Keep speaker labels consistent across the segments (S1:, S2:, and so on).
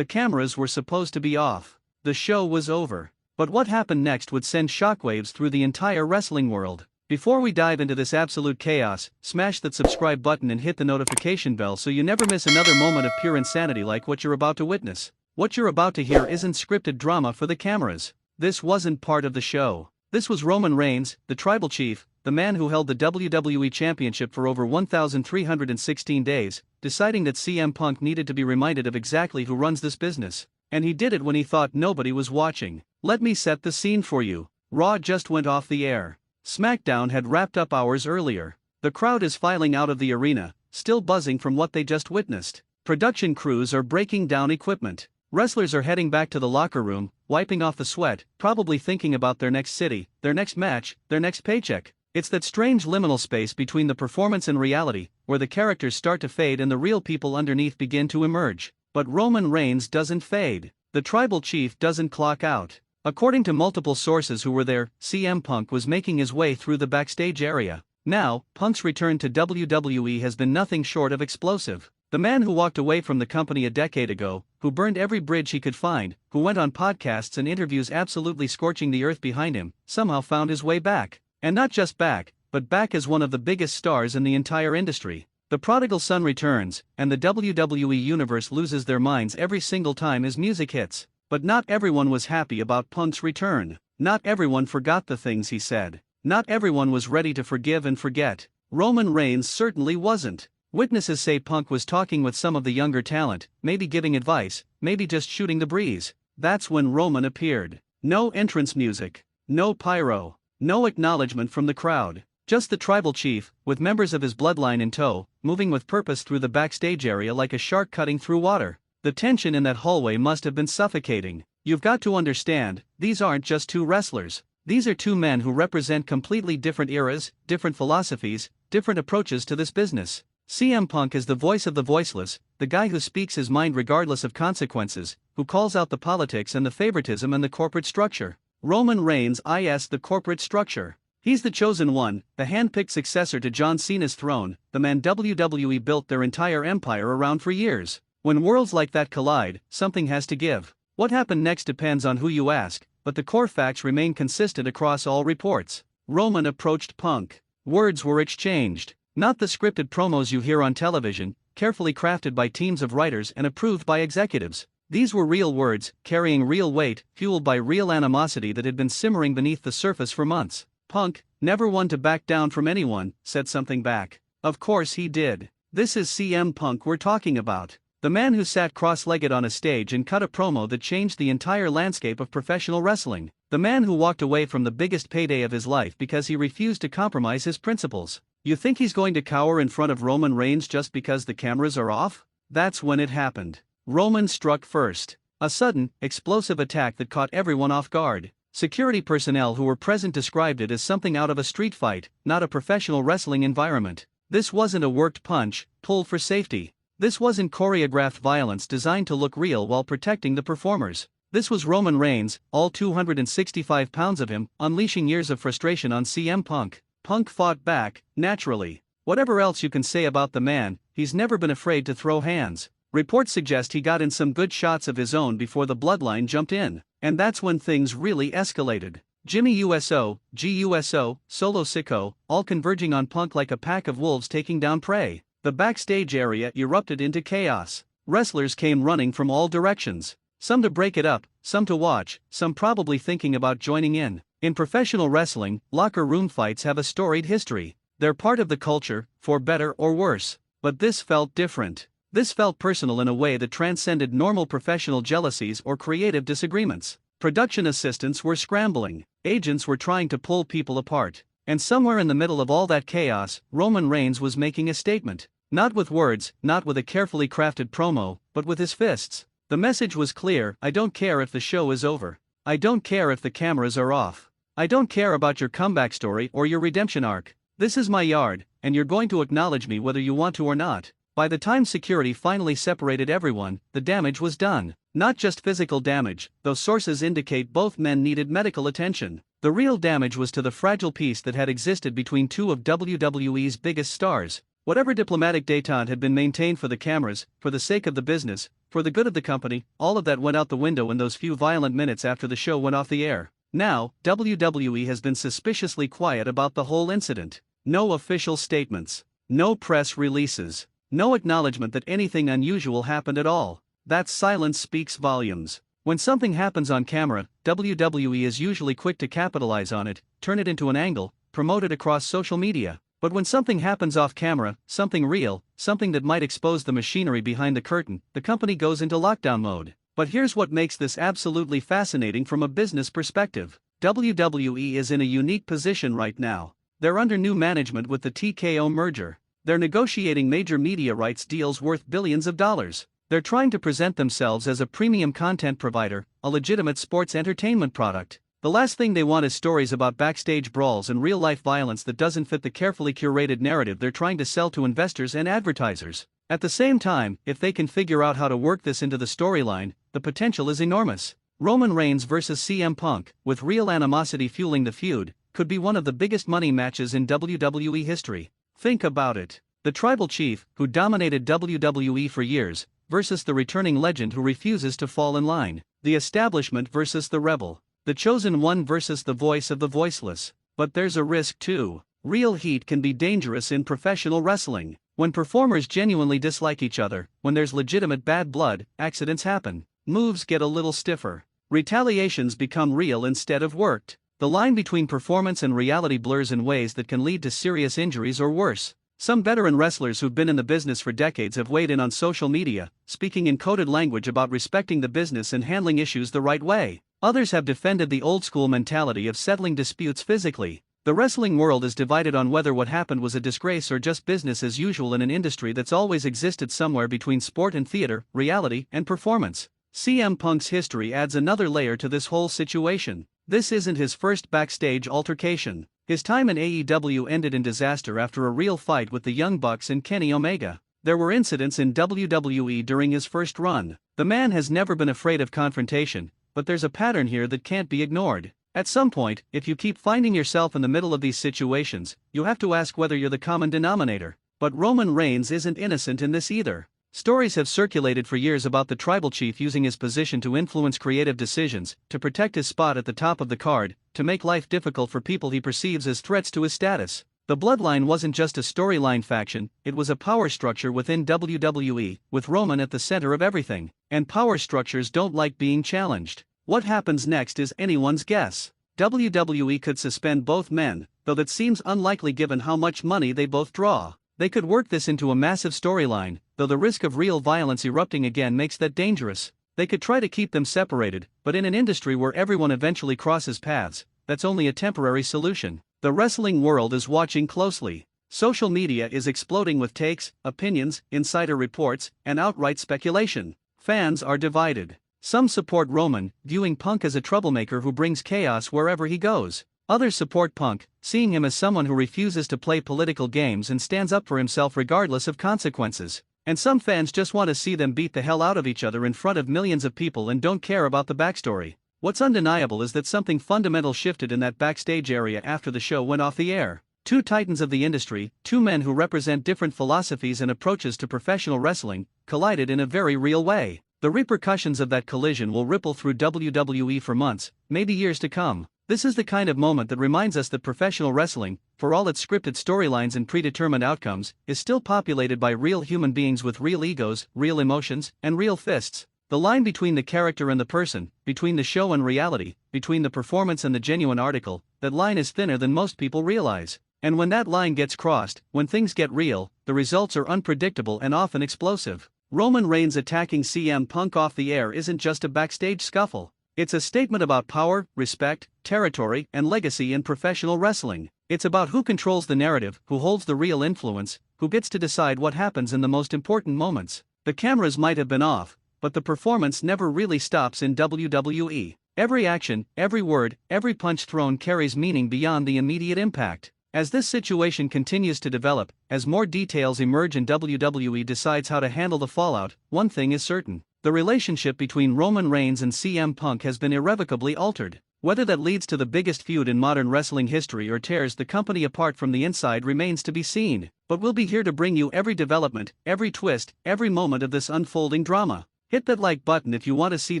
S1: The cameras were supposed to be off. The show was over. But what happened next would send shockwaves through the entire wrestling world. Before we dive into this absolute chaos, smash that subscribe button and hit the notification bell so you never miss another moment of pure insanity like what you're about to witness. What you're about to hear isn't scripted drama for the cameras. This wasn't part of the show. This was Roman Reigns, the tribal chief, the man who held the WWE Championship for over 1,316 days, deciding that CM Punk needed to be reminded of exactly who runs this business. And he did it when he thought nobody was watching. Let me set the scene for you. Raw just went off the air. SmackDown had wrapped up hours earlier. The crowd is filing out of the arena, still buzzing from what they just witnessed. Production crews are breaking down equipment. Wrestlers are heading back to the locker room, wiping off the sweat, probably thinking about their next city, their next match, their next paycheck. It's that strange liminal space between the performance and reality, where the characters start to fade and the real people underneath begin to emerge. But Roman Reigns doesn't fade. The tribal chief doesn't clock out. According to multiple sources who were there, CM Punk was making his way through the backstage area. Now, Punk's return to WWE has been nothing short of explosive. The man who walked away from the company a decade ago, who burned every bridge he could find, who went on podcasts and interviews absolutely scorching the earth behind him, somehow found his way back. And not just back, but back as one of the biggest stars in the entire industry. The prodigal son returns, and the WWE universe loses their minds every single time his music hits. But not everyone was happy about Punk's return. Not everyone forgot the things he said. Not everyone was ready to forgive and forget. Roman Reigns certainly wasn't. Witnesses say Punk was talking with some of the younger talent, maybe giving advice, maybe just shooting the breeze. That's when Roman appeared. No entrance music. No pyro. No acknowledgement from the crowd. Just the tribal chief, with members of his bloodline in tow, moving with purpose through the backstage area like a shark cutting through water. The tension in that hallway must have been suffocating. You've got to understand, these aren't just two wrestlers. These are two men who represent completely different eras, different philosophies, different approaches to this business. CM Punk is the voice of the voiceless, the guy who speaks his mind regardless of consequences, who calls out the politics and the favoritism and the corporate structure. Roman Reigns is the corporate structure. He's the chosen one, the hand-picked successor to John Cena's throne, the man WWE built their entire empire around for years. When worlds like that collide, something has to give. What happened next depends on who you ask, but the core facts remain consistent across all reports. Roman approached Punk. Words were exchanged. Not the scripted promos you hear on television, carefully crafted by teams of writers and approved by executives. These were real words, carrying real weight, fueled by real animosity that had been simmering beneath the surface for months. Punk, never one to back down from anyone, said something back. Of course he did. This is CM Punk we're talking about. The man who sat cross-legged on a stage and cut a promo that changed the entire landscape of professional wrestling. The man who walked away from the biggest payday of his life because he refused to compromise his principles. You think he's going to cower in front of Roman Reigns just because the cameras are off? That's when it happened. Roman struck first. A sudden, explosive attack that caught everyone off guard. Security personnel who were present described it as something out of a street fight, not a professional wrestling environment. This wasn't a worked punch, pulled for safety. This wasn't choreographed violence designed to look real while protecting the performers. This was Roman Reigns, all 265 pounds of him, unleashing years of frustration on CM Punk. Punk fought back, naturally. Whatever else you can say about the man, he's never been afraid to throw hands. Reports suggest he got in some good shots of his own before the bloodline jumped in. And that's when things really escalated. Jimmy USO, GUSO, Solo Sicko, all converging on Punk like a pack of wolves taking down prey. The backstage area erupted into chaos. Wrestlers came running from all directions. Some to break it up, some to watch, some probably thinking about joining in. In professional wrestling, locker room fights have a storied history. They're part of the culture, for better or worse. But this felt different. This felt personal in a way that transcended normal professional jealousies or creative disagreements. Production assistants were scrambling. Agents were trying to pull people apart. And somewhere in the middle of all that chaos, Roman Reigns was making a statement. Not with words, not with a carefully crafted promo, but with his fists. The message was clear: I don't care if the show is over. I don't care if the cameras are off. I don't care about your comeback story or your redemption arc. This is my yard, and you're going to acknowledge me whether you want to or not. By the time security finally separated everyone, the damage was done. Not just physical damage, though sources indicate both men needed medical attention. The real damage was to the fragile peace that had existed between two of WWE's biggest stars. Whatever diplomatic détente had been maintained for the cameras, for the sake of the business, For the good of the company, all of that went out the window in those few violent minutes after the show went off the air. Now, WWE has been suspiciously quiet about the whole incident. No official statements. No press releases. No acknowledgement that anything unusual happened at all. That silence speaks volumes. When something happens on camera, WWE is usually quick to capitalize on it, turn it into an angle, promote it across social media. But when something happens off camera, something real, something that might expose the machinery behind the curtain, the company goes into lockdown mode. But here's what makes this absolutely fascinating from a business perspective. WWE is in a unique position right now. They're under new management with the TKO merger. They're negotiating major media rights deals worth billions of dollars. They're trying to present themselves as a premium content provider, a legitimate sports entertainment product. The last thing they want is stories about backstage brawls and real-life violence that doesn't fit the carefully curated narrative they're trying to sell to investors and advertisers. At the same time, if they can figure out how to work this into the storyline, the potential is enormous. Roman Reigns vs. CM Punk, with real animosity fueling the feud, could be one of the biggest money matches in WWE history. Think about it. The tribal chief, who dominated WWE for years, versus the returning legend who refuses to fall in line. The establishment versus the rebel. The chosen one versus the voice of the voiceless. But there's a risk too. Real heat can be dangerous in professional wrestling. When performers genuinely dislike each other, when there's legitimate bad blood, accidents happen. Moves get a little stiffer. Retaliations become real instead of worked. The line between performance and reality blurs in ways that can lead to serious injuries or worse. Some veteran wrestlers who've been in the business for decades have weighed in on social media, speaking in coded language about respecting the business and handling issues the right way. Others have defended the old-school mentality of settling disputes physically. The wrestling world is divided on whether what happened was a disgrace or just business as usual in an industry that's always existed somewhere between sport and theater, reality and performance. CM Punk's history adds another layer to this whole situation. This isn't his first backstage altercation. His time in AEW ended in disaster after a real fight with the Young Bucks and Kenny Omega. There were incidents in WWE during his first run. The man has never been afraid of confrontation, but there's a pattern here that can't be ignored. At some point, if you keep finding yourself in the middle of these situations, you have to ask whether you're the common denominator. But Roman Reigns isn't innocent in this either. Stories have circulated for years about the tribal chief using his position to influence creative decisions, to protect his spot at the top of the card, to make life difficult for people he perceives as threats to his status. The Bloodline wasn't just a storyline faction, it was a power structure within WWE, with Roman at the center of everything. And power structures don't like being challenged. What happens next is anyone's guess. WWE could suspend both men, though that seems unlikely given how much money they both draw. They could work this into a massive storyline, though the risk of real violence erupting again makes that dangerous. They could try to keep them separated, but in an industry where everyone eventually crosses paths, that's only a temporary solution. The wrestling world is watching closely. Social media is exploding with takes, opinions, insider reports, and outright speculation. Fans are divided. Some support Roman, viewing Punk as a troublemaker who brings chaos wherever he goes. Others support Punk, seeing him as someone who refuses to play political games and stands up for himself regardless of consequences. And some fans just want to see them beat the hell out of each other in front of millions of people and don't care about the backstory. What's undeniable is that something fundamental shifted in that backstage area after the show went off the air. Two titans of the industry, two men who represent different philosophies and approaches to professional wrestling, collided in a very real way. The repercussions of that collision will ripple through WWE for months, maybe years to come. This is the kind of moment that reminds us that professional wrestling, for all its scripted storylines and predetermined outcomes, is still populated by real human beings with real egos, real emotions, and real fists. The line between the character and the person, between the show and reality, between the performance and the genuine article, that line is thinner than most people realize. And when that line gets crossed, when things get real, the results are unpredictable and often explosive. Roman Reigns attacking CM Punk off the air isn't just a backstage scuffle. It's a statement about power, respect, territory, and legacy in professional wrestling. It's about who controls the narrative, who holds the real influence, who gets to decide what happens in the most important moments. The cameras might have been off, but the performance never really stops in WWE. Every action, every word, every punch thrown carries meaning beyond the immediate impact. As this situation continues to develop, as more details emerge and WWE decides how to handle the fallout, one thing is certain. The relationship between Roman Reigns and CM Punk has been irrevocably altered. Whether that leads to the biggest feud in modern wrestling history or tears the company apart from the inside remains to be seen. But we'll be here to bring you every development, every twist, every moment of this unfolding drama. Hit that like button if you want to see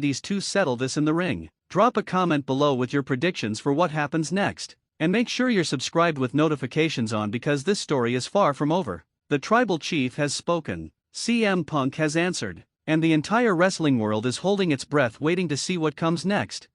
S1: these two settle this in the ring. Drop a comment below with your predictions for what happens next. And make sure you're subscribed with notifications on because this story is far from over. The tribal chief has spoken. CM Punk has answered. And the entire wrestling world is holding its breath waiting to see what comes next.